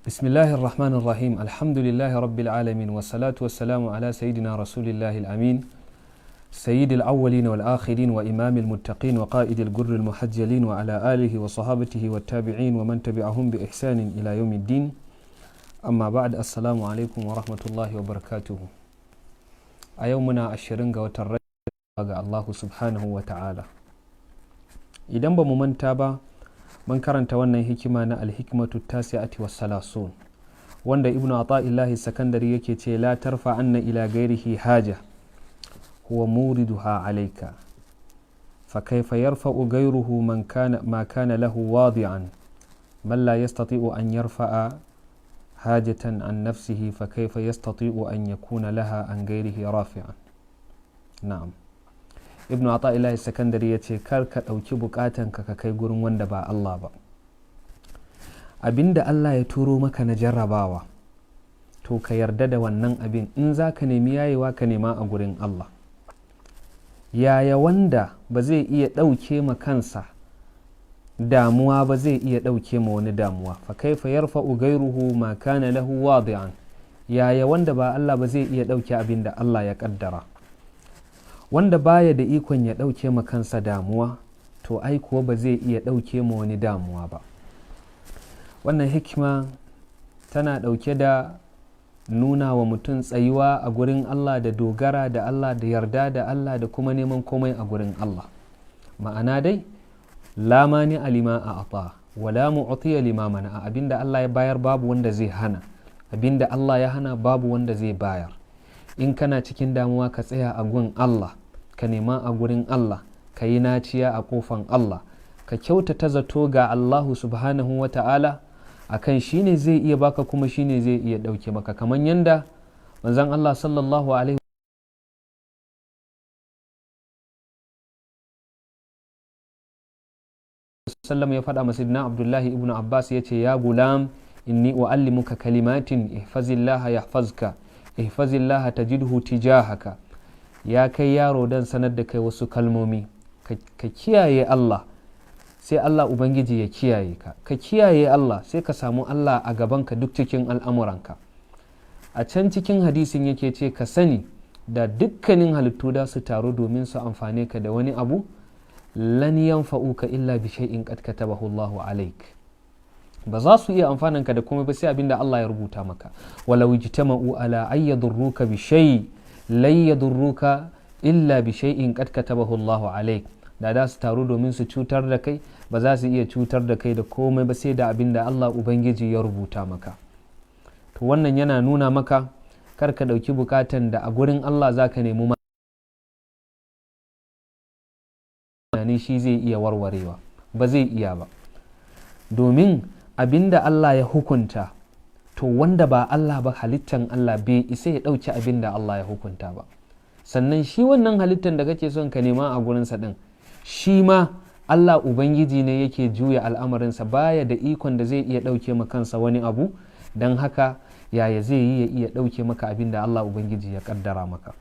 بسم الله الرحمن الرحيم الحمد لله رب العالمين والصلاة والسلام على سيدنا رسول الله الأمين سيد الأولين والآخرين وإمام المتقين وقائد الجر المحجلين وعلى آله وصحابته والتابعين ومن تبعهم بإحسان إلى يوم الدين أما بعد السلام عليكم ورحمة الله وبركاته أيومنا الشرنقة وترجع الله سبحانه وتعالى إذن بممنتابة man karanta wannan hikima na alhikmatu tasi'ati wassalasun wanda ibnu ata'illahi sakandari yake ce la tarfa anna ila ghairihi haja huwa muriduha alayka fa kayfa yarfa'u ghayruhu ma kana lahu wadi'an man la yastati'u an yarfa'a hajatan an nafsihi fa kayfa yastati'u an yakuna laha an ghairihi rafi'an. Na'am, ibnu ata'illahi sakandari ya ce kar ka ɗauki bukatanka ka kai gurin wanda ba Allah ba. Abinda Allah ya turo maka na jarrabawa to ka yarda da wannan abin, in za ka nemi yayewa ka nema a gurin Allah. Yaya wanda ba zai iya ɗauke ma kansa damuwa ba zai iya ɗauke ma wani damuwa, fa kaifa yarfa'u ghayruhu ma kana lahu wadi'an. Yaya wanda ba Allah ba zai iya ɗauke abin da Allah ya ƙaddara. Wanda baya da ikon ya ɗauke ma kansa damuwa to ai kuwa ba zai iya ɗauke ma wani damuwa ba. Wannan hikima tana ɗauke da nuna wa mutum tsayuwa a gurin Allah da dogara da Allah da yarda da Allah da kuma neman komai a gurin Allah. Ma'ana dai la mani alima a ata wala mu'tiya lima mana, abinda Allah ya bayar babu wanda zai hana, abinda Allah ya hana babu wanda zai bayar. In kana cikin damuwa ka tsaya a gun Allah, ka nema a gurin Allah, ka yi naciya a kofan Allah, ka kyautata zato ga Allahu subhanahu wa ta'ala akan shi ne zai iya baka kuma shi ne zai iya ɗauke maka, kamar yanda manzon Allah sallallahu alaihi wasallam ya faɗa masa na Abdullahi ibn Abbas ya ce ya gulam inni u'allimuka kalimatin ihfazillaha yahfazka ihfazillaha tajidhu tijahaka. Ya kai yaro dan sanar da kai wasu kalmomi, ka kiyaye Allah sai Allah ubangiji ya kiyaye ka, ka kiyaye Allah sai ka samu Allah a gabanka duk cikin al'amuranka. A can cikin hadisin yake ce ka sani da dukkanin halittu da su taru domin su amfane ka da wani abu, lan yanfa'uka illa bi shay'in qad katabahu Allahu alaik. Ba za su iya amfananka da komai ba sai abin da Allah ya rubuta maka. Walau ijtama'u ala ay yadurruka bi shay lan yadurruka illa bi shay'in qad katabahu Allahu alayk. Da su taru domin su cutar da kai ba za su iya cutar da kai da komai ba sai da abin da Allah ubangiji ya rubuta maka. To wannan yana nuna maka kar ka dauki bukatan da a gurin Allah zaka nemi ne shi zai iya warwarewa, ba zai iya ba. Domin abinda Allah ya hukunta to wanda ba Allah ba, halittan Allah bai isa ya ɗauki abinda Allah ya hukunta ba. Sannan shi wannan halittan da kake son ka nema a gurinsa ɗin, shi ma Allah Ubangiji ne yake juya al'amarinsa, baya da ikon da zai iya ɗauke ma kansa wani abu, don haka yaya zai yi ya iya ɗauke maka abinda Allah Ubangiji ya ƙaddara maka.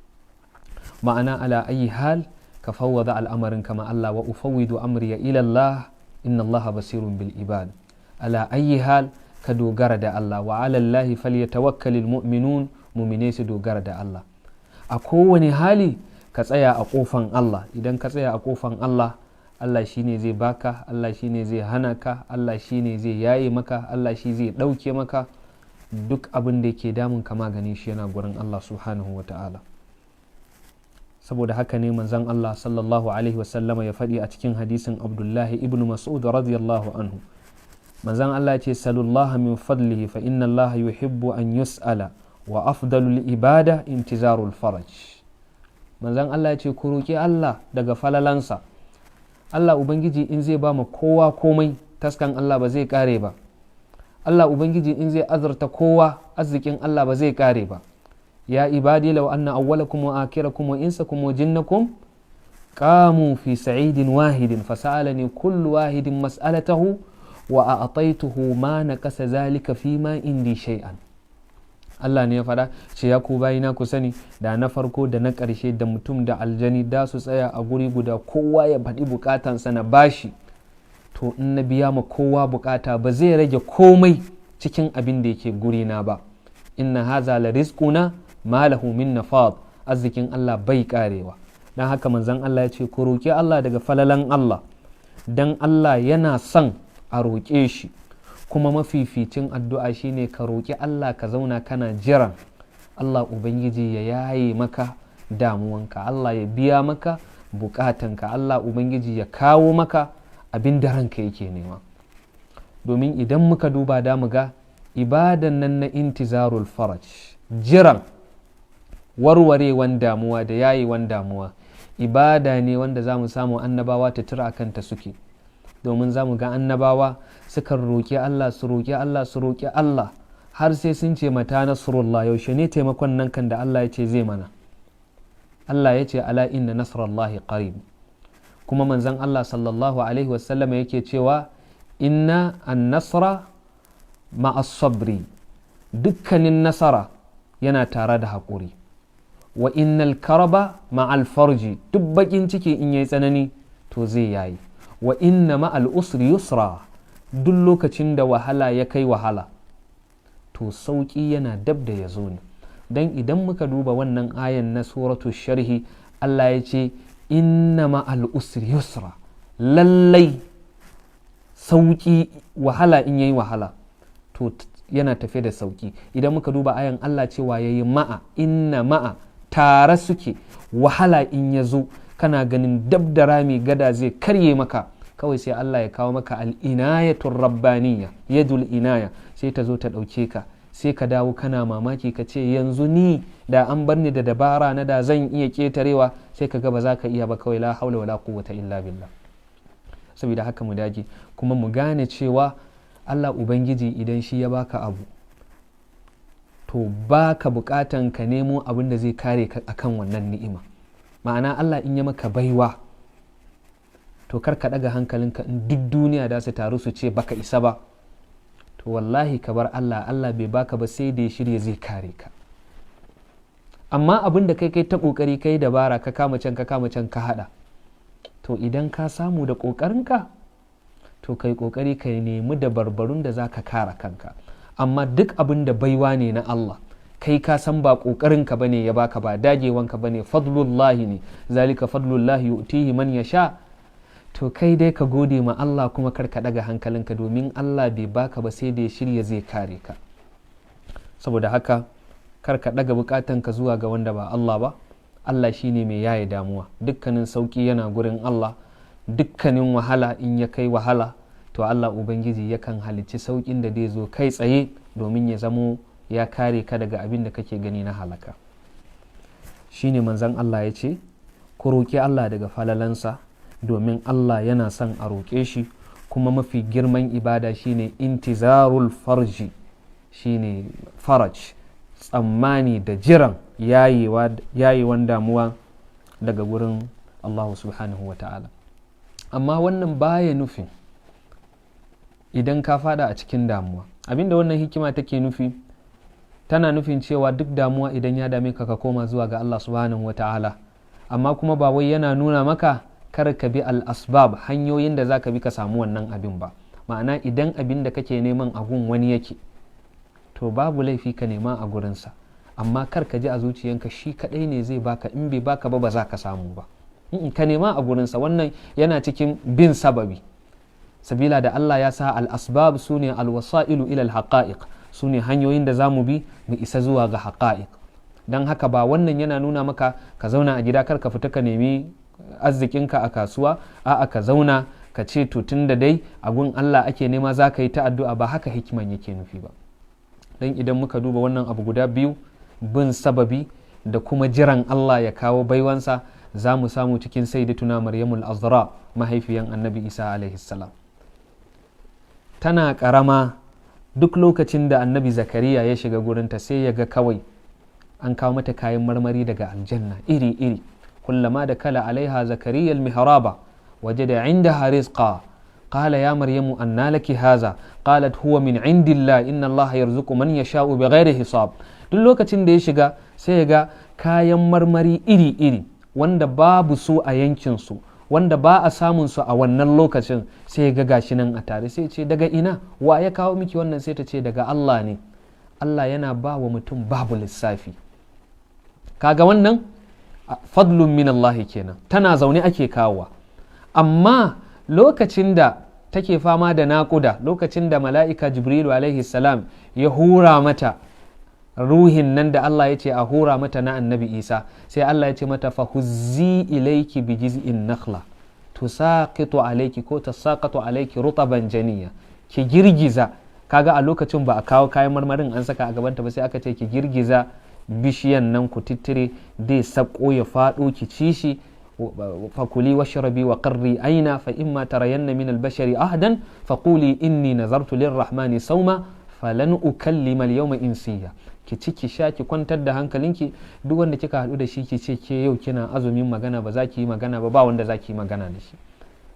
Ma'ana ala ayi hal ka fawwada al'amarin kama Allah wa ufawwidu amri ila Allah inna Allah basirun bil ibad. Ala ayi hal ka dogara da Allah, wa alallahi falyatawakkalul mu'minun, mu'mine su dogara da Allah. A kowane hali ka tsaya a kofan Allah. Idan ka tsaya a kofan Allah, Allah shine zai baka, Allah shine zai hana ka, Allah shine zai yaye maka, Allah shi zai dauke maka. Duk abin da yake damun ka magani shi yana gurin Allah subhanahu wata'ala. Saboda haka ne manzon Allah sallallahu alaihi wasallama ya faɗi a cikin hadisin Abdullahi ibn Mas'ud radiyallahu anhu. Manzan Allah ce salullaha min fadlihi fa inna Allah yuhibbu an yus'ala wa afdalul ibada intizarul faraj. Manzan Allah ce ku roki Allah daga falalansa. Allah ubangiji in zai ba ma kowa komai, taskan Allah ba zai kare ba. Allah ubangiji in zai azurta kowa, arzikin Allah ba zai kare ba. Ya ibadi law anna awwalakum wa akhirakum wa insakum wa jinnakum qamu fi sa'idin wahidin fasa'alani kullu wahidin mas'alatahu wa a'taituhu ma naqasa zalika fi ma indi shay'an. Allah ne ya faɗa ce ya ku bayina ku sani da na farko da na ƙarshe da mutum da aljani da su tsaya a guri guda kowa ya faɗi bukatansa na bashi, to in na biya ma kowa bukata ba zai rage komai cikin abin da yake gurina ba. Inna haza la rizquna ma lahu min nafad, arzikin Allah bai karewa. Dan haka manzon Allah ya ce ku roki Allah daga falalan Allah, dan Allah yana son a roƙe shi, kuma mafificin addu'a shine ka roƙi Allah ka zauna kana jiran Allah Ubangiji ya yaye maka damuwanka, Allah ya biya maka bukatanka, Allah Ubangiji ya kawo maka abin da ranka yake nema. Domin idan muka duba da mu ga ibadan nan na intizarul faraj, jiran warwarewan damuwa da yayewan damuwa, ibada ne wanda za mu samu annabawa ta tura kanta suke. Domin za mu ga annabawa sukan roƙi Allah su roƙi Allah su roƙi Allah har sai sun ce mata nasrullah, yaushe ne taimakon nan kan da Allah ya ce zai mana. Allah ya ce ala inna nasrallahi qarib. Kuma manzon Allah sallallahu alaihi wasallam yake cewa inna an-nasra ma'as sabri, dukkanin nasara yana tare da haƙuri. Wa innal karaba ma'al farji, duk bakin ciki in yayi tsanani to zai yayi. Wa inna ma'al usri yusra, duk lokacin da wahala ya kai wahala to sauƙi yana dab da ya zo ne. Don idan muka duba wannan ayan na suratu sharhi, Allah ya ce inna ma'al usri yusra, lallai sauƙi, wahala in yayi wahala to yana tafe da sauƙi. Idan muka duba ayan Allah cewa yayi ma'a, inna ma'a, tare suke. Wahala in ya zo kana ganin dab da rami gada zai karye maka, kawai sai Allah ya kawo maka al'inayatul rabbaniya, yadul inaya, sai ta zo ta ɗauke ka, sai ka dawo kana mamaki ka ce yanzu ni da an bar ni da dabara na da zan iya ƙetarewa, sai ka ga ba za ka iya ba, kawai la haula wala quwwata illa billah. Saboda haka mu dage kuma mu gane cewa Allah Ubangiji idan shi ya baka abu to baka bukatan ka nemo abin da zai kare ka akan wannan ni'ima. Ma'ana Allah in ya maka baiwa to kar ka daga hankalinka in duk duniya da su taru su ce baka isa ba, to wallahi ka bar Allah, Allah bai baka ba sai da ya shirya zai kare ka. Amma abin da kai ta kokari kai dabara ka kama can ka hada, to idan ka samu da kokarinka to kai kokari ka nemi da barbarun da zaka kare kanka. Amma duk abin da baiwa ne na Allah, kai ka san ba kokarinka bane ya baka, ba dagewanka bane, fadlullahi ne, zalika fadlullahi yu'tihi man yasha, to kai dai ka gode ma Allah kuma kar ka daga hankalinka, domin Allah bai baka ba sai da ya shirya zai kare ka. Saboda haka kar ka daga bukatanka zuwa ga wanda ba Allah ba. Allah shine mai yaye damuwa, dukkanin sauki yana gurin Allah, dukkanin wahala in ya kai wahala to Allah Ubangiji yakan halicci saukin da zai zo kai tsaye domin ya zamo ya kare ka daga abin da kake gani na halaka. Shine manzon Allah ya ce ku roki Allah daga falalansa, domin Allah yana son a roƙe shi, kuma mafi girman ibada shine intizarul farji, shine faraj, tsammani da jiran yayewan damuwa daga gurin Allah subhanahu wa ta'ala. Amma wannan baya nufin idan ka fada a cikin damuwa, abinda wannan hikima take nufi, tana nufin cewa duk damuwa idan ya dame ka koma zuwa ga Allah subhanahu wa ta'ala. Amma kuma ba wai yana nuna maka kar ka bi al-asbab, hanyoyin da za ka bi ka samu wannan abin ba. Ma'ana idan abin da kake neman a gun wani yake to babu laifi ka nema a gurinsa, amma kar ka ji a zuciyanka shi kadai ne zai baka, in bai baka ba za ka samu ba. Ka nema a gurinsa, wannan yana cikin bin sababi. Sabila da Allah ya sa al-asbab sune al-wasailu ila al-haqa'iq, sune hanyoyin da za mu bi mu isa zuwa ga haqa'iq. Dan haka ba wannan yana nuna maka ka zauna a gida kar ka fita ka nemi arzikinka a kasuwa, a'a ka zauna ka ce to tun da dai agun Allah ake nema za ka yi ta addu'a, ba haka hikiman yake nufi ba. Dan idan muka duba wannan abu guda biyu, bin sababi da kuma jiran Allah ya kawo baiwansa, za mu samu cikin sayyidatuna Maryamul Azra, mahaifiyan Annabi Isa alaihi salam. Tana karama, duk lokacin da Annabi Zakariya ya shiga gurinta sai ya ga kawai an kawo mata kayan marmari daga aljanna iri-iri. كلما دخل عليها زكريا المحراب وجد عندها رزقا قال يا مريم أنى لك هذا قالت هو من عند الله إن الله يرزق من يشاء بغير حساب. duk lokacin da ya shiga sai ya ga kayan marmari iri-iri wanda babu su a yankinsu, wanda ba a samun su a wannan lokacin, sai ga gashi nan a tare, sai ce daga ina, wa ya kawo miki wannan? Sai ta ce daga Allah ne. Allah yana ba wa mutum babu lissafi. Kaga wannan fadlun min Allah kenan, tana zaune ake kawowa. Amma lokacin da take fama da naƙuda, lokacin da mala'ika Jibrilu alaihi salam ya hura mata ruhin nan da Allah ya ce a hura mata na annabi Isa, sai Allah ya ce mata fahuzzi ilaiki bi jiz'in nakhla tusaqitu alayki ko tasaqatu alayki rutaban janiya, ki girgiza. Kaga a lokacin ba a kawo kayan marmarin an saka a gabanta ba, sai aka ce ki girgiza bishiyan nan ku tittire dai sako ya fado ki ci shi. fakuli washrabi wa qarri aina fa imma tarayanna min al-bashari ahdan faquli inni nazartu lir-rahmani sawma falan ukallima al-yawma insiya. Ki ci ki sha ki kwantar da hankalinki, duk wanda kika hadu da shi ki ce ke yau kina azumin magana, ba za ki yi magana ba wanda za ki yi magana da shi.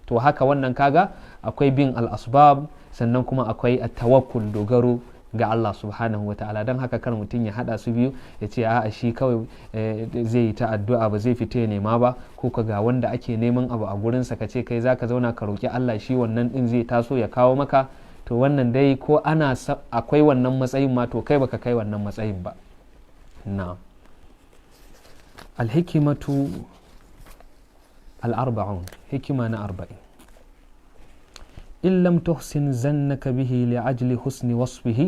To haka wannan kaga akwai bin al-asbab, sannan kuma akwai at-tawakkul, dogaro ga Allah subhanahu wa ta'ala. Don haka kar mutum ya hada su biyu ya ce a'a shi kawai zai yi ta addu'a ba zai fita ya nema ba, ko ka ga wanda ake neman abu a gurinsa ka ce kai zaka zauna ka roki Allah shi wannan din zai taso ya kawo maka. To wannan dai ko ana akwai wannan matsayin ma, to kai baka kai wannan matsayin ba. na'am. Al-hikmatu al-arba'un, hikima na 40. إن لم تحسن زنك به لأجل حسن وصفه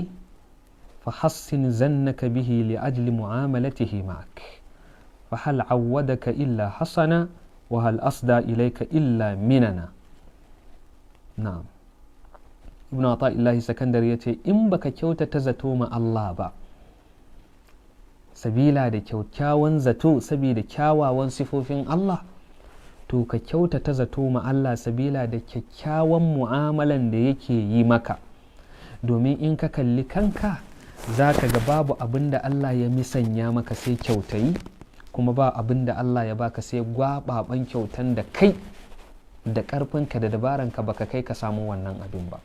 فحسن زنك به لأجل معاملته معك، فهل عودك إلا حسنا وهل أصدى إليك إلا مننا. نعم. ابن عطاء الله سكندري يتي إن بك كيوت تزتو مع الله با سبيلا دي كيوتاوان زتو سبيل كياواوان صفوفين الله, to ka kyautata zato ma Allah sabila da kyakkyawan mu'amalan da yake yi maka. Domin in ka kalli kanka za ka ga babu abin da Allah ya misanya maka sai kyautayi, kuma ba abin da Allah ya baka sai gwababan kyautan da kai da ƙarfinka da dabaranka baka kai ka samu wannan abin ba.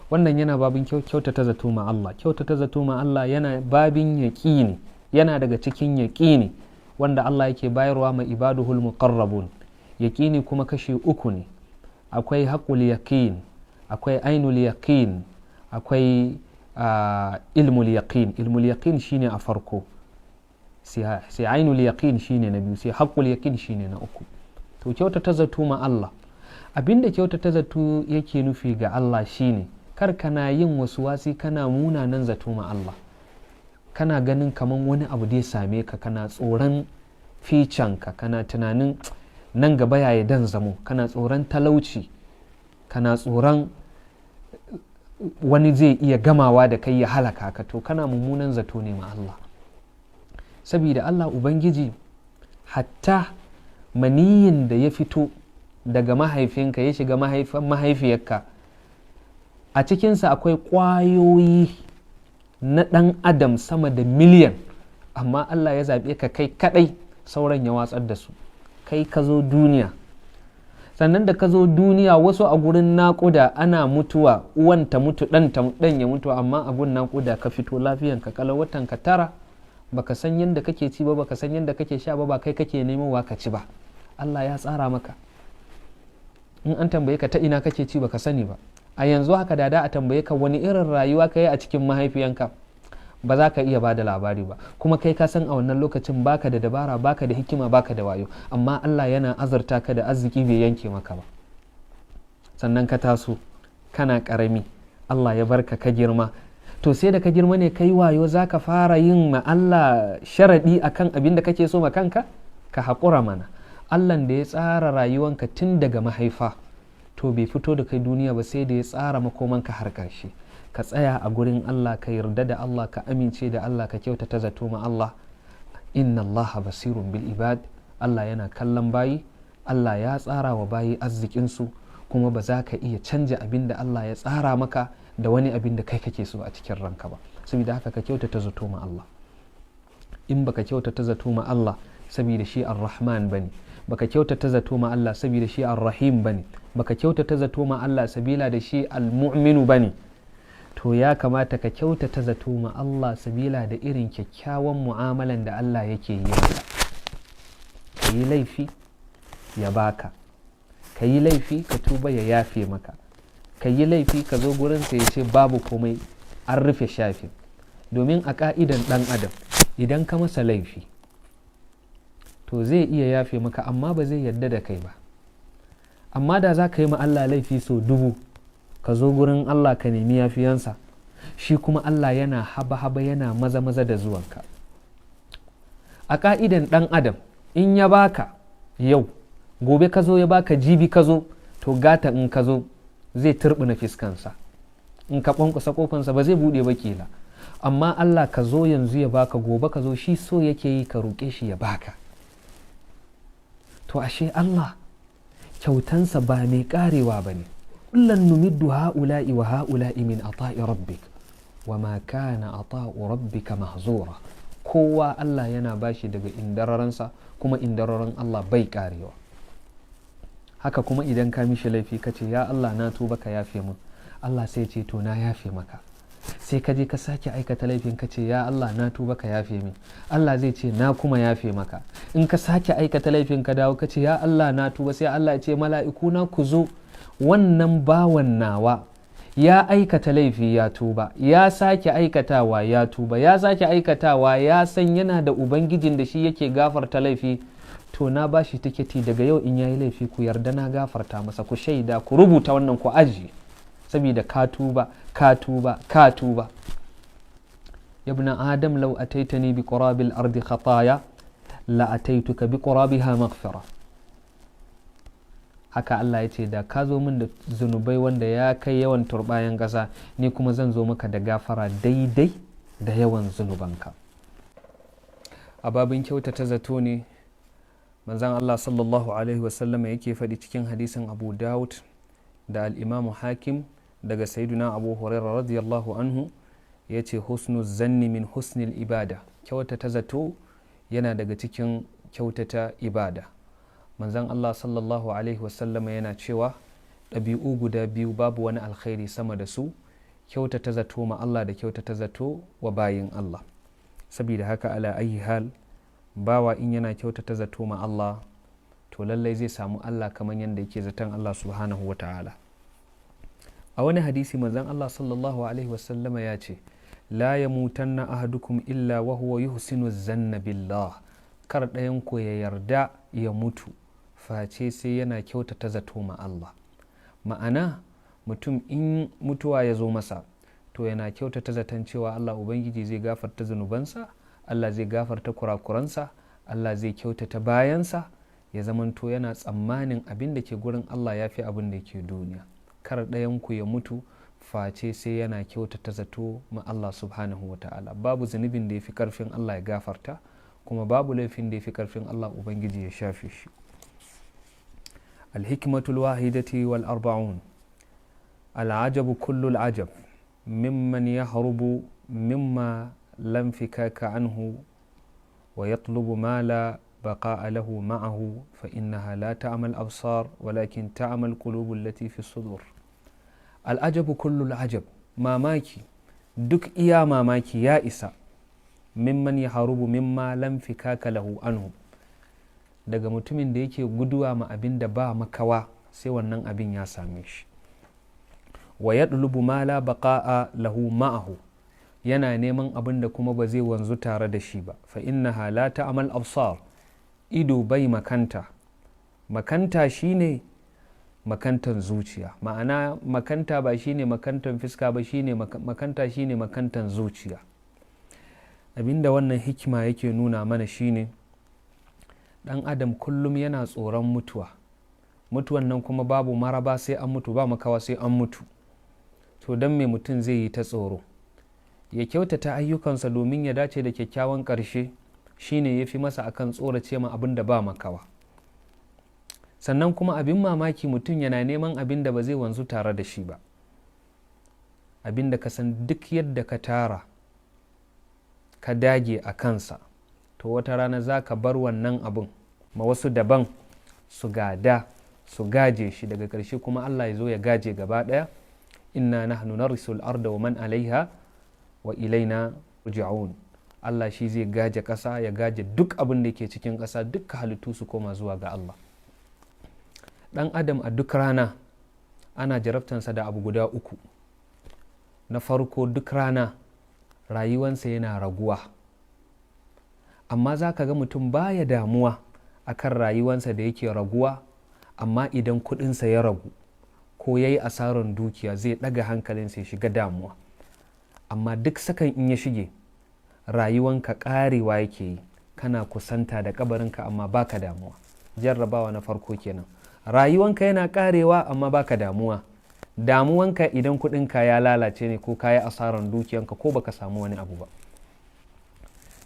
Wannan yana babin kyautata zato ma Allah. Kyautata zato ma Allah yana babin yaƙini, yana daga cikin yaƙini wanda Allah yake bayarwa ma ibaduhul muqarrabun. Yaqini kuma kashi uku ne, akwai haqqul yaqin, akwai ainul yaqin, akwai ilmul yaqin. Ilmul yaqin shine a farko, sai ainul yaqin shine na biyu, sai haqqul yaqin shine na uku. To kyautata zato ma Allah, abinda kyautata zato yake nufi ga Allah shine kar kana yin wasu wasi, kana munanan zato ma Allah, kana ganin kaman wani abu da ya same ka, kana tsoron ficanka, kana tunanin nan gaba yaya dan zamo, kana tsoron talauci, kana tsoron wani zai iya gamawa da kai ya halaka ka, to kana mummunan zato ne ma Allah. Saboda Allah Ubangiji hatta maniyin da ya fito daga mahaifinka ya shiga mahaifiyarka, a cikinsa akwai ƙwayoyi na ɗan adam sama da miliyan, amma Allah ya zaɓe ka kai kaɗai, sauran ya watsar da su. Kai ka zo duniya, sannan da ka zo duniya wasu a gurin naƙuda ana mutuwa, uwan ta mutu ɗan ya mutu, amma a gurin naƙuda ka fito lafiyan ka kalau, watan ka 9, baka san yadda kake ci ba, baka san yadda kake sha ba, ba kai kake nemowa ka ci ba, Allah ya tsara maka. In an tambaye ka ta ina kake ci baka sani ba. A yanzu haka da a tambaye ka wani irin rayuwa ka yi a cikin mahaifiyanka, ba za ka iya ba da labari ba, kuma kai ka san a wannan lokacin baka da dabara, baka da hikima, baka da wayo, amma Allah yana azurta ka da arziki bai yanke maka ba. Sannan ka taso kana karami, Allah ya barka ka girma, to sai da ka girma ne kai wayo za ka fara yin ma Allah sharaɗi akan abin da kake so ma kanka? Ka haƙura mana. Allahn da ya tsara rayuwanka tun daga mahaifa, to bai fito da kai duniya ba sai da ya tsara makomanka har ƙarshe. Ka tsaya a gurin Allah, ka yarda da Allah, ka amince da Allah, ka kyautata zato ma Allah. Inna Allah basirun bil ibad. Allah yana kallon bayi, Allah ya tsara wa bayi arzikinsu, kuma ba za ka iya canja abin da Allah ya tsara maka da wani abin da kai kake so a cikin ranka ba. Saboda haka ka kyautata zato ma Allah. In baka kyautata zato ma Allah saboda shi ar-Rahman bane, baka kyautata zato ma Allah saboda shi ar-Rahim bane, baka kyautata zato ma Allah sabila da shi al-Mu'minu bane, to ya kamata ka kyautata zato ma Allah sabila da irin kyakkyawan mu'amalan da Allah yake yi maka. Ka yi laifi, ya baka. Ka yi laifi ka tuba ya yafe maka. Ka yi laifi ka zo gurinsa ya ce babu komai, an rufe shafin. Domin a ƙa'idan ɗan adam idan ka masa laifi to zai iya yafe maka amma ba zai yarda da kai ba. Amma da za ka yi ma Allah laifi sau 1000 ka zo gurin Allah ka nemi yafiyansa, shi kuma Allah yana haba-haba yana maza-maza da zuwanka. A ƙa'idan ɗan adam in ya baka yau, gobe ka zo ya baka, jibi ka zo, to gata in ka zo zai turɓuna fiskansa. In ka ƙwanƙwasa ƙofansa ba zai buɗe ba kila. Amma Allah ka zo yanzu ya baka, gobe ka zo, shi so yake yi ka roƙe shi ya baka. To ashe Allah kyautansa ba mai ƙarewa ba ne. Kullum numiddu ha'ula'i wa ha'ula'i min ata'i rabbik wa ma kana ata'u rabbika mahzura. Kowa Allah yana bashi daga indararansa, kuma indararan Allah bai ƙarewa. Haka kuma idan ka mishi laifi ka ce ya Allah na tuba ka yafe min, Allah sai ce to na yafe maka. Sai ka je ka sake aikata laifin ka ce ya Allah na tuba ka yafe min, Allah zai ce na kuma yafe maka. In ka sake aikata laifin ka dawo ka ce ya Allah na tuba, sai Allah ya ce mala'iku na ku zo, wannan bawan nawa ya aikata laifi ya tuba, ya sake aikatawa ya tuba, ya sake aikatawa, ya san yana da ubangijin da shi yake gafarta laifi, to na ba shi tiketi daga yau in yayi laifi ku yarda na gafarta masa, ku shaida, ku rubuta wannan ku aji, saboda ka tuba ka tuba ka tuba. Ya ibn adam law ataitani bi qurabil ardi khataya la ataituka bi qurabiha maghfira. Haka Allah ya ce da ka zo min da zunubai wanda ya kai yawan turbayan ƙasa, ni kuma zan zo maka da gafara daidai da yawan zunubanka. A babin kyautata zato ne manzan Allah sallallahu alaihi wasallama yake faɗi cikin hadisin Abu Dawud da al-Imam Hakim daga Sayyiduna Abu Hurairah radiyallahu anhu, ya ce husnu zanni min husnil ibada. Kyautata zato yana daga cikin kyautata ibada. Manzan Allah sallallahu alaihi wasallama yana cewa ɗabi'u guda biyu babu wani alkhairi sama da su, kyautata zato ma Allah da kyautata zato wa bayin Allah. Saboda haka ala ayi hal, bawa in yana kyautata zato ma Allah to lallai zai samu Allah kamar yadda yake zaton Allah subhanahu wa ta'ala. A wani hadisi manzan Allah sallallahu alaihi wasallama ya ce la yamutanna ahadukum illa wa huwa yuhsinu zanna billah. Kar ɗayan ku ya yarda ya mutu face sai yana kyautata zato ma Allah. Ma'ana mutum in mutuwa ya zo masa to yana kyautata zaton cewa Allah Ubangiji zai gafarta zunubansa, Allah zai gafarta kurakuransa, Allah zai kyautata bayansa, ya zamanto yana tsammanin abin da ke gurin Allah ya fi abin da ke duniya. Kar ɗayanku ya mutu face sai yana kyautata zato ma Allah subhanahu wa ta'ala. Babu zunubin da ya fi ƙarfin Allah ya gafarta, kuma babu laifin da ya fi ƙarfin Allah Ubangiji ya shafe shi. Al-hikmatul wahidati wal arba'un. Al-ajabu kullul ajab mimman yahrubu mimma lam fikaka anhu wa yatlubu ma la baqa'a lahu ma'ahu fa innaha la ta'mal absar walakin ta'mal qulubul lati fi sudur. Al-ajabu kullul ajab, mamaki duk iya mamaki ya isa, mimman yahrubu mimma lam fikaka lahu anhu, daga mutumin da yake guduwa ma abin da ba makawa sai wannan abin ya same shi. Wa yatlubu ma la baqa'a lahu ma'ahu, yana neman abin da kuma ba zai wanzu tare da shi ba. Fa innaha la ta'mal absar, ido bai makanta. Makanta shine makantan zuciya, ma'ana makanta ba shine makantan fiska ba, shine makanta shine makantan zuciya. Abinda wannan hikima yake nuna mana shine dan adam kullum yana tsoron mutuwa. Mutuwan nan kuma babu maraba sai an mutu, ba makawa sai an mutu. To dan me mutum zai yi ta tsoro? Ya kyautata ayyukansa domin ya dace da kyakkyawan ƙarshe shine yafi masa akan tsorace ma abin da ba makawa. Sannan kuma abin mamaki mutum yana neman abin da ba zai wanzu tare da shi ba. Abin da ka san duk yadda ka tara ka dage a kansa, to wata rana za ka bar wannan abin ma wasu daban su gada su gaje shi, daga ƙarshe kuma Allah ya zo ya gaje gaba ɗaya. Inna nahnu narisul arda wa man alaiha wa ilaina ruja'un. Allah shi zai gaje ƙasa, ya gaje duk abin da ke cikin ƙasa, duk halittu su koma zuwa ga Allah. ɗan adam a duk rana ana jarabtansa da abu guda uku. Na farko, duk rana rayuwansa yana raguwa, amma za ka ga mutum baya damuwa akan rayuwansa da yake raguwa, amma idan kudinsa ya ragu ko ya yi asarar dukiya zai ɗaga hankalinsa ya shiga damuwa. Amma duk sakan in ya shige rayuwanka ƙarewa yake yi, kana kusanta da kabarinka amma baka damuwa. Jarrabawa na farko kenan. Rayuwanka yana ƙarewa amma baka damuwa. Damuwanka idan kudinka ya lalace ne ko ka yi asarar dukiyanka ko baka samu wani abu ba.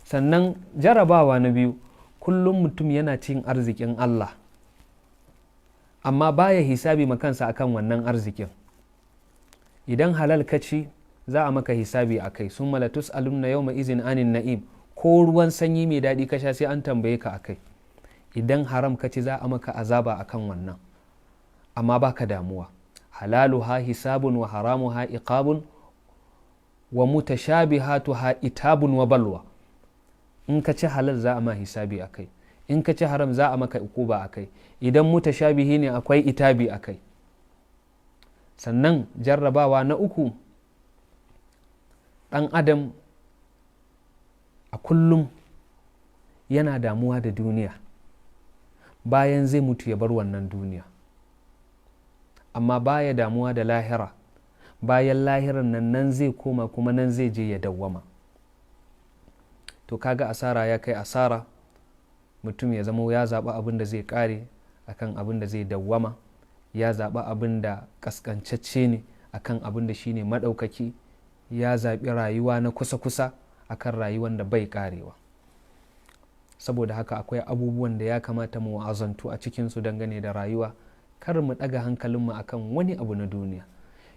Sannan jarrabawa na biyu, kullum mutum yana cin arzikin Allah amma baya hisabi ma kansa akan wannan arzikin. Idan halal ka ci za a maka hisabi a kai. Summa latus'alunna yawma izin anin na'im. Ko ruwan sanyi mai daɗi ka sha sai an tambaye ka a kai. Idan haram ka ci za a maka azaba akan wannan, amma baka damuwa. Halaluha hisabun wa haramuha iqabun wa mutashabihatuha itabun wa balwa. In ka ci halal za a ma hisabi a kai, in ka ci haram za a maka ukuba a kai, idan mutashabihi ne akwai itabi a kai. Sannan jarrabawa na uku, ɗan adam a kullum yana damuwa da duniya, bayan zai mutu ya bar wannan duniya, amma baya damuwa da lahira. Bayan lahiran nan zai koma kuma nan zai je ya dawwama. To kaga asara ya kai asara, mutum ya zama ya zaɓi abin da zai ƙare akan abin da zai dawwama, ya zaɓi abin da ƙasƙancacce ne akan abin da shine maɗaukaki, ya zaɓi rayuwa na kusa-kusa akan rayuwan da bai ƙarewa. Saboda haka akwai abubuwan da ya kamata mu wa'azantu a cikinsu dangane da rayuwa, kar mu ɗaga hankalinmu akan wani abu na duniya.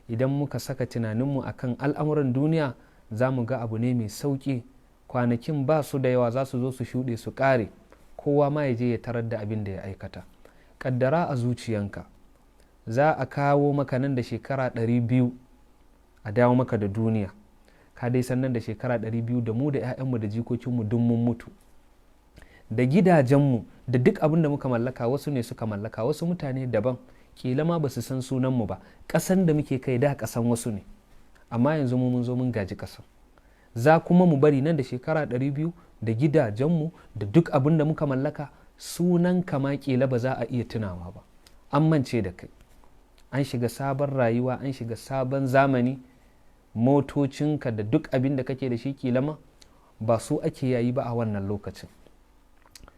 Idan muka saka tunaninmu akan al'amuran duniya za mu ga abu ne mai sauƙi. Kwanakin ba su da yawa, za su zo su shuɗe su ƙare, kowa ma ya je ya tarar da abin da ya aikata. Ƙaddara a zuciyanka za a kawo maka nan da shekara 200 a dawo maka da duniya, ka dai san nan da shekara 200 da mu da 'ya'yanmu da jikokinmu duk mun mutu, da gidajenmu da duk abin da muka mallaka wasu ne suka mallaka, wasu mutane daban, kila ma ba su san sunanmu ba. Ƙasan da muke kai da ƙasan wasu ne, amma yanzu mun zo mun gaji ƙasan. Za kuma mu bari nan da shekara 200 da gidajenmu da duk abin da muka mallaka, sunan kama kila ba za a iya tunawa ba, an mance da kai. An shiga sabon rayuwa, an shiga sabon zamani. Motocinka da duk abin da kake da shi kila ma ba su ake yayi ba a wannan lokacin.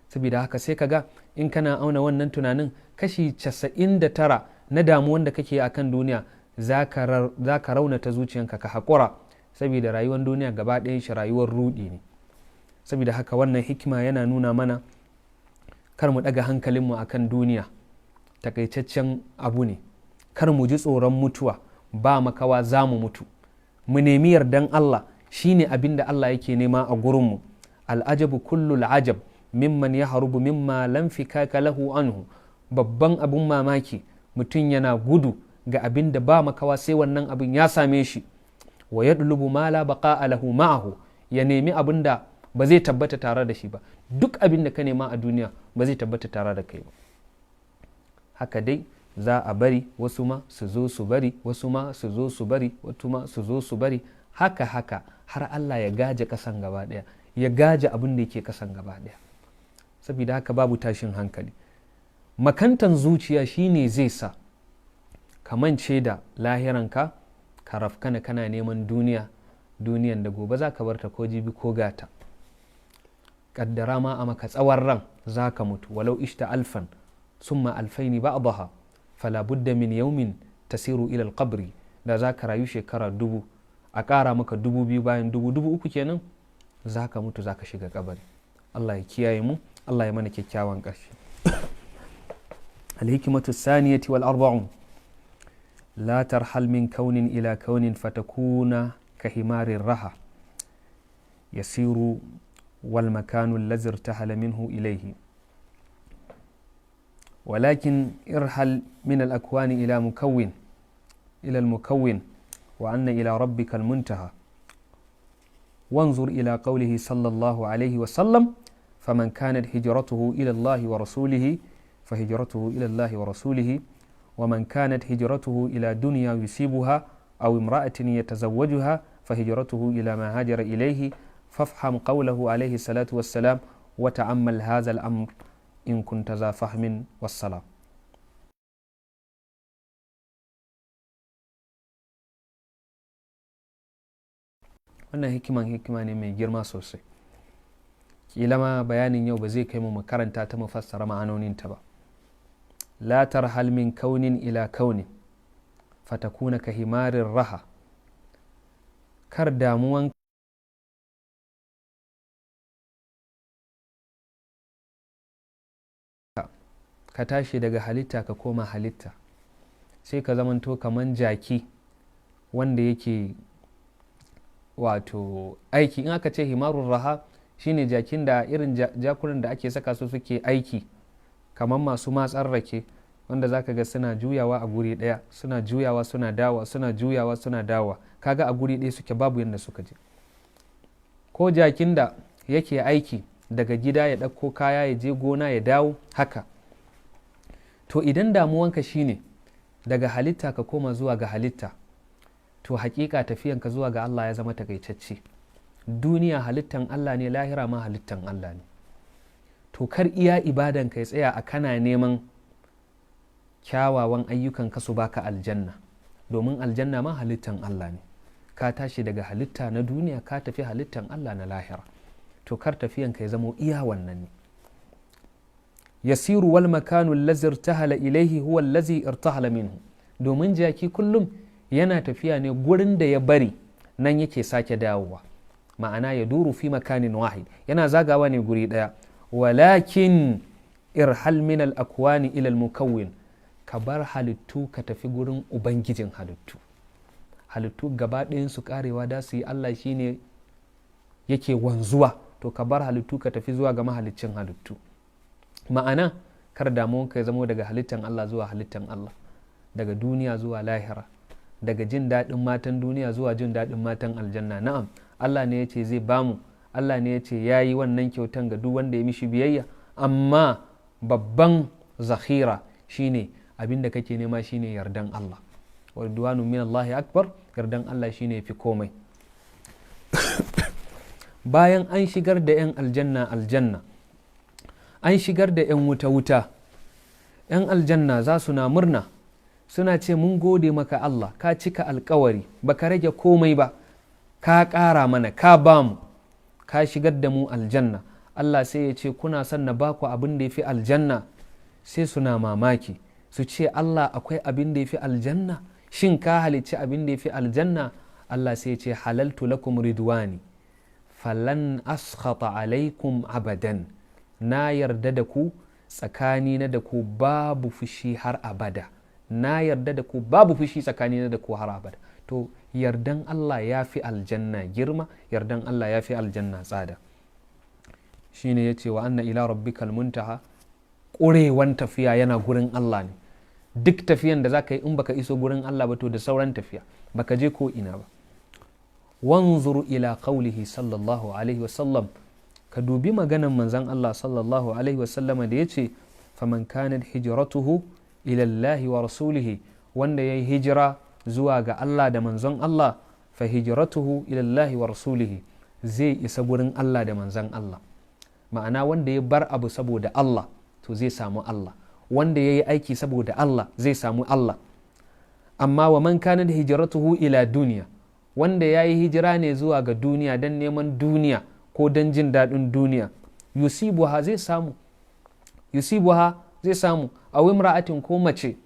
Saboda haka sai ka ga in kana auna wannan tunanin, kashi 99 na damuwan da kake a kan duniya za ka raunata zuciyanka ka haƙura, saboda rayuwar duniya gaba ɗayan shi rayuwar ruɗi ne. Saboda haka wannan hikima yana nuna mana kar mu ɗaga hankalinmu a kan duniya, takaitaccen abu ne. Kar mu ji tsoron mutuwa, ba makawa za mu mutu. Mu nemi yardan Allah, shine abin da Allah yake nema a gurinmu. Al'ajabu kullu al'ajab mimman ya harubu mimma lam fikaka lahu anhu. Babban abin mamaki, mutum yana gudu ga abin da ba makawa sai wannan abin ya same shi. Wa yadlubu ma la baqa'a lahu ma'ahu. Ya nemi abin da ba zai tabbata tare da shi ba. Duk abin da ka nema a duniya ba zai tabbata tare da kai ba. Haka dai za a bari, wasu ma su zo su bari, wasu ma su zo su bari, wasu ma su zo su bari, haka har Allah ya gaje kasan gaba daya, ya gaje abin da yake kasan gaba daya. Saboda haka babu tashin hankali. Makantan zuciya shine zai sa ka mance da lahiranka, ka rafkana kana neman duniyan da gobe za ka barta ko jibi ko gata. Kaddara ma a maka tsawon ran za ka mutu, walau ishta alfan summa alfaini ba'daha fala budda min yawmin tasiru ila alqabri. Da za ka rayu shekara 1000, a ƙara maka 2000 bayan 1000 kenan, za ka mutu, za ka shiga kabari. Allah ya kiyaye mu, Allah ya mana kyakkyawan ƙarshe. Al-hikmatu thaniyati wal arba'un la tarhal min kaunin ila kaunin fatakuna kahimarin raha yasiru wal makanu allazi irtahala minhu ilayhi ولكن ارحل من الأكوان إلى المكون وأن إلى ربك المنتهى وانظر إلى قوله صلى الله عليه وسلم فمن كانت هجرته إلى الله ورسوله فهجرته إلى الله ورسوله ومن كانت هجرته إلى دنيا يصيبها أو امرأة يتزوجها فهجرته إلى ما هاجر إليه فافهم قوله عليه الصلاة والسلام وتأمل هذا الأمر إن كنت ذا فهم والسلام. wannan hikima ne mai girma sosai, kila ma bayanin yau ba zai kai mu karanta ta mu fassara ma'anoninta ba. la tarhal min kaunin ila kaunin fatakuna ka himarin raha, kar damuwan ka tashi daga halitta ka koma halitta, sai ka zamanto kaman jaki wanda yake wato aiki. in aka ce himarun raha shine jakin da irin jakunan da ake saka su suke aiki kamar masu matsar rake, wanda zaka ga suna juyawa a guri daya, suna juyawa suna dawa, suna juyawa suna dawa, kaga a guri daya suke babu yadda suka je. ko jakin da yake aiki daga gida ya ɗauko kaya ya je gona ya dawo haka. to idan damuwanka shine daga halitta ka koma zuwa ga halitta, to hakika tafiyanka zuwa ga Allah ya zama takaitacce. duniya halittan Allah ne, lahira ma halittan Allah ne. to kar iya ibadan ka ya tsaya a kana neman kyawawan ayyukan ka su baka aljanna, domin aljanna ma halittan Allah ne. ka tashi daga halitta na duniya ka tafi halittan Allah na lahira, to kar tafiyanka ya zama iya wannan ne. yasiru wal makanu allazi irtahala ilaihi huwa allazi irtahala minhu, domin jaki kullum yana tafiya ne gurin da ya bari nan yake sake dawowa, ma'ana ya duru fi makanin wahid, yana zagawa ne guri daya. walakin irhal min al akwani ila al mukawwin, ka bar halittu ka tafi gurin ubangijin halittu. halittu gaba ɗayan su karewa da su yi, Allah shine yake wanzuwa, to ka bar halittu ka tafi zuwa ga mahaliccin halittu. ma'ana kar damuwanka ya zamo daga halittan Allah zuwa halittan Allah, daga duniya zuwa lahira, daga jin daɗin matan duniya zuwa jin daɗin matan aljanna. na'am, Allah ne ya ce zai bamu, Allah ne ya ce ya yi wannan kyautan ga duk wanda ya mishi biyayya, amma babban zakhira shine abin da kake nema shine yardan Allah. wa ridwanu min Allahi akbar, yardan Allah shine fi komai. bayan an shigar da 'yan aljanna aljanna, an shigar da 'yan wuta wuta, 'yan aljanna za su na murna, suna ce mun gode maka Allah, ka cika alkawari, baka rage komai ba, ka ƙara mana, ka bamu, ka shigar da mu aljanna. Allah sai ya ce kuna son na baku abin da ya fi aljanna? sai suna mamaki su ce Allah akwai abin da ya fi aljanna? shin ka halicci abin da ya fi aljanna? Allah sai ya ce halaltu lakum ridwani falan askhata alaikum abadan, na yarda da ku, tsakani na da ku babu fushi har abada. na yarda da ku babu fushi tsakani na da ku har abada. to yardan Allah ya fi aljanna girma, yardan Allah ya fi aljanna tsada. shine ya ce wa anna ila rabbikal muntaha, ƙurewan tafiya yana gurin Allah ne. duk tafiyan da za ka yi in baka iso gurin Allah ba, to da sauran tafiya, baka je ko ina ba. wanzuru ila qawlihi sallallahu alaihi wasallam, ka dubi maganan manzon Allah sallallahu alaihi wasallama da ya ce faman kanat hijratuhu ila Allah wa rasulihi, wanda yayi hijira zuwa ga Allah da manzon Allah, fa hijratuhu ila Allah wa rasulihi, zai isa gurin Allah da manzon Allah. ma'ana wanda ya bar abu saboda Allah, to zai samu Allah. wanda yayi aiki saboda Allah zai samu Allah. amma wa man kanat hijratuhu ila duniya, wanda yayi hijira ne zuwa ga duniya dan neman duniya ko dan jin daɗin duniya, yusibuha zai samu, a imra'atin ko mace,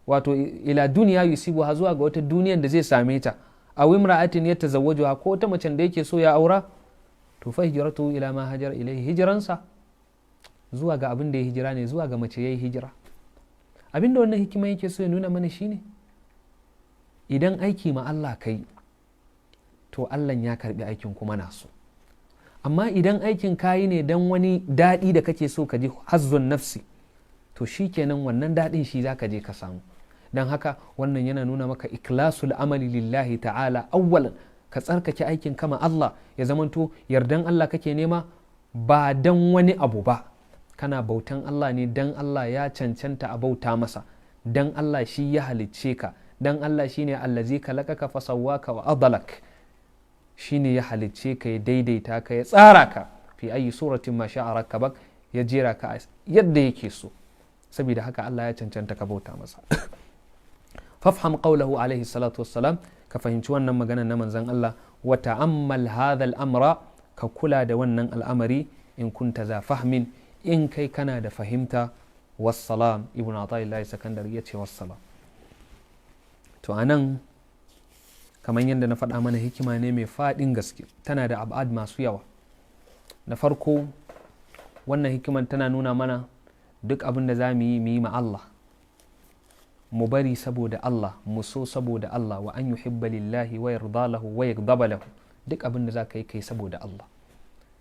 wato ila duniya yusibuha zuwa ga wata duniyan da zai same ta, a imra'atin ya tazawwajuha ko wata macen da yake so ya aura, to fa hijratu ila ma hajar ilaihi, hijiransa zuwa ga abin da ya hijira ne, zuwa ga mace yayi hijira. Abin da wannan hikima yake so ya nuna mana shine idan aiki ma Allah kai, to Allah ya karbi aikin kuma naso. amma idan aikin kayi ne dan wani daɗi da kake so ka ji, hazzun nafsi, to shikenan wannan daɗin shi zaka je ka samu. dan haka wannan yana nuna maka ikhlasul amali lillahi ta'ala awwalan, ka tsarkake aikin kama Allah, ya zamanto yardan Allah kake nema ba dan wani abu ba, kana bautan Allah ne dan Allah ya cancanta a bauta masa, dan Allah shi ya halicce ka, dan Allah shine allazi kalakaka fasawwaka wa adalak, shine ya halicce ka, ya daidaita ka, ya tsara ka fi ayi suratin ma sha'a rakkabak, ya jera ka yadda yake so. Saboda haka Allah ya cancanta ka bauta masa. Fafham qawlahu alaihi salatu wassalam, ka fahimci wannan magana na manzon Allah, wa ta'ammal hadha al-amra, ka kula da wannan al'amari, in kunta za fahmin, in kai kana da fahimta. Wassalam, ibn Ata'illahi Sakandari ya ce wassalam. To anan kamar yadda na faɗa mana, hikima ne mai faɗin gaske, tana da ab'ad masu yawa. Na farko, wannan hikiman tana nuna mana duk abin da za mu yi ma Allah, mu bari saboda Allah, mu so saboda Allah, wa an yuhibba lillahi wa yarda lahu wa yaghdaba lahu. Duk abin da za ka yi kai saboda Allah,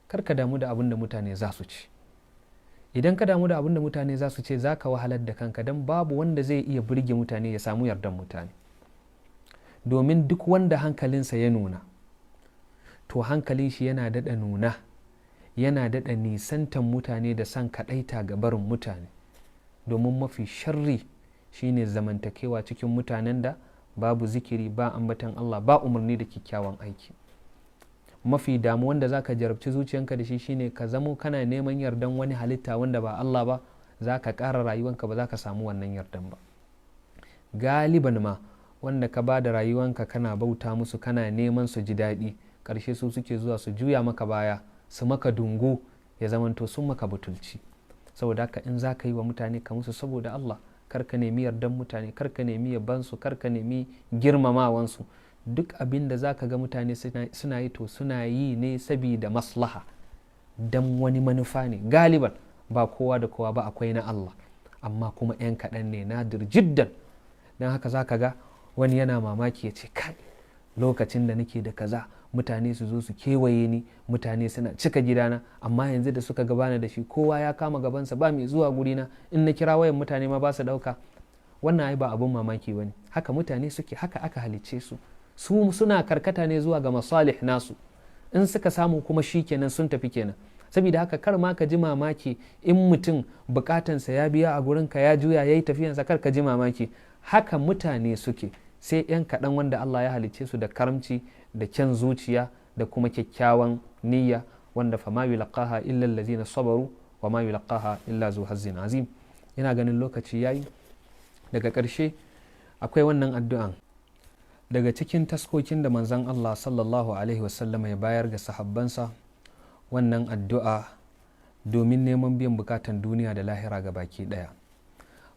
kar ka damu da abin da mutane za su ci. Idan ka damu da abin da mutane za su ce, za ka wahalar da kanka, don babu wanda zai iya burge mutane ya samu yardan mutane. Domin duk wanda hankalinsa ya nuna, to hankalin shi yana daɗa nuna, yana daɗa nisantan mutane da san kaɗaita ga barin mutane. Domin mafi sharri shine zamantakewa cikin mutanen da babu zikiri, ba ambatan Allah, ba umarni da kyakkyawan aiki. Mafi damu wanda za ka jarabci zuciyanka da shi shine ka zamo kana neman yardan wani halitta wanda ba Allah ba, za ka ƙara rayuwanka, ba za ka samu wannan yardan ba. Galiban ma wanda ka ba da rayuwanka kana bauta musu, kana neman su ji daɗi, ƙarshe su suke zuwa su juya maka baya, su maka dungu, ya zamanto sun maka butulci. Saboda haka in za ka yi wa mutane, ka musu saboda Allah, kar ka nemi yardan mutane, kar ka nemi yabansu, kar ka nemi girmamawansu. Duk abin da za ka ga mutane suna yi, to suna yi ne sabida maslaha, dan wani manufa ne. Galiban ba kowa da kowa ba, akwai na Allah, amma kuma 'yan kaɗan ne, nadir jiddan. Don haka za ka ga wani yana mamaki ya ce, kai, lokacin da nake da kaza mutane su zo su kewaye ni, mutane suna cika gidana, amma yanzu da suka gabana da shi, kowa ya kama gabansa, ba mai zuwa gurina, in na kira wayan mutane ma ba su ɗauka. Wannan ai ba abun mamaki ba ne, haka mutane suke, haka aka halicce su. Su suna karkata ne zuwa ga masalih nasu, in suka samu kuma shi kenan sun tafi kenan. Saboda haka kar ma ka ji mamaki in mutum bukatansa ya biya a gurinka, ya juya ya yi tafiyansa, kar ka ji mamaki. Haka mutane suke, sai 'yan kaɗan wanda Allah ya halicce su da karamci, da kyan zuciya, da kuma kyakkyawan niyya, wanda fa ma yulqaha illa allazina sabaru wa ma yulqaha illa zu hazzin azim. Ina ganin lokaci yayi. Daga ƙarshe akwai wannan addu'an daga cikin taskokin da manzon Allah sallallahu alaihi wasallam ya bayar ga sahabbansa, wannan addu'a domin neman biyan bukatan duniya da lahira ga baki ɗaya.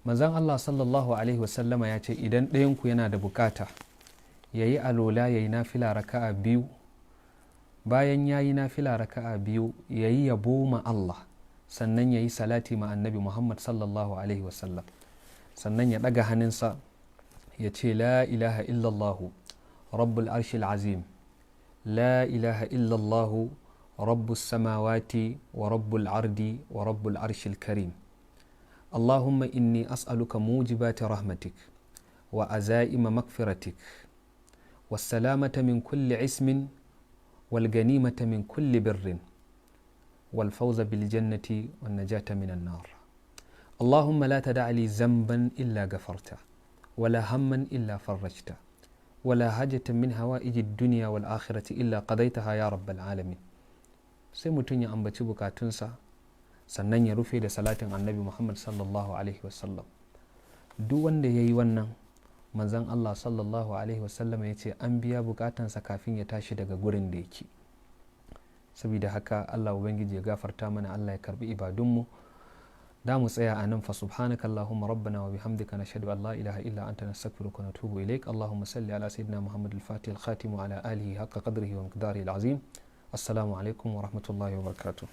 Manzon Allah sallallahu alaihi wasallam ya ce, idan ɗayanku yana da bukata, ya yi alola, ya yi nafila raka'a biyu, bayan ya yi nafila raka'a biyu, ya yi yabo ma Allah, sannan ya yi salati ma annabi Muhammad sallallahu alaihi wasallam, sannan ya ɗaga hannunsa ya ce, la ilaha illallahu rabbul arshil azim, la ilaha illallahu rabbus samawati wa rabbul ardi wa rabbul arshil karim. Allahumma inni as'aluka mujibati rahmatik wa azaima magfiratik wassalamata min kulli ismin wal ganimata min kulli birrin wal fawza bil jannati wan najata minan nar. Allahumma la tad'a li zamban illa ghafarta wala hamman illa farajta wala hajatan min hawaiji ad-dunya wal akhirati illa qadaytaha ya rabbal alamin. Sai mutum ya ambaci bukatunsa, sannan ya rufe da salatin annabi Muhammad sallallahu alaihi wasallam. Duk wanda ya yi wannan, manzon Allah sallallahu alaihi wasallam ya ce an biya bukatansa kafin ya tashi daga gurin da yake. Saboda haka Allah ubangiji ya gafarta mana, Allah ya karbi ibadunmu. Da mu tsaya a nan, fa subhanaka allahumma rabbana wa bihamdika nashhadu an la ilaha illa anta nastaghfiruka wa natubu ilaik. Allahumma salli ala sayyidina Muhammad al-Fatih al-Khatim wa ala alihi haqqa qadrihi wa miqdarihi al-azim. Assalamu alaikum wa rahmatullahi wa barakatuh.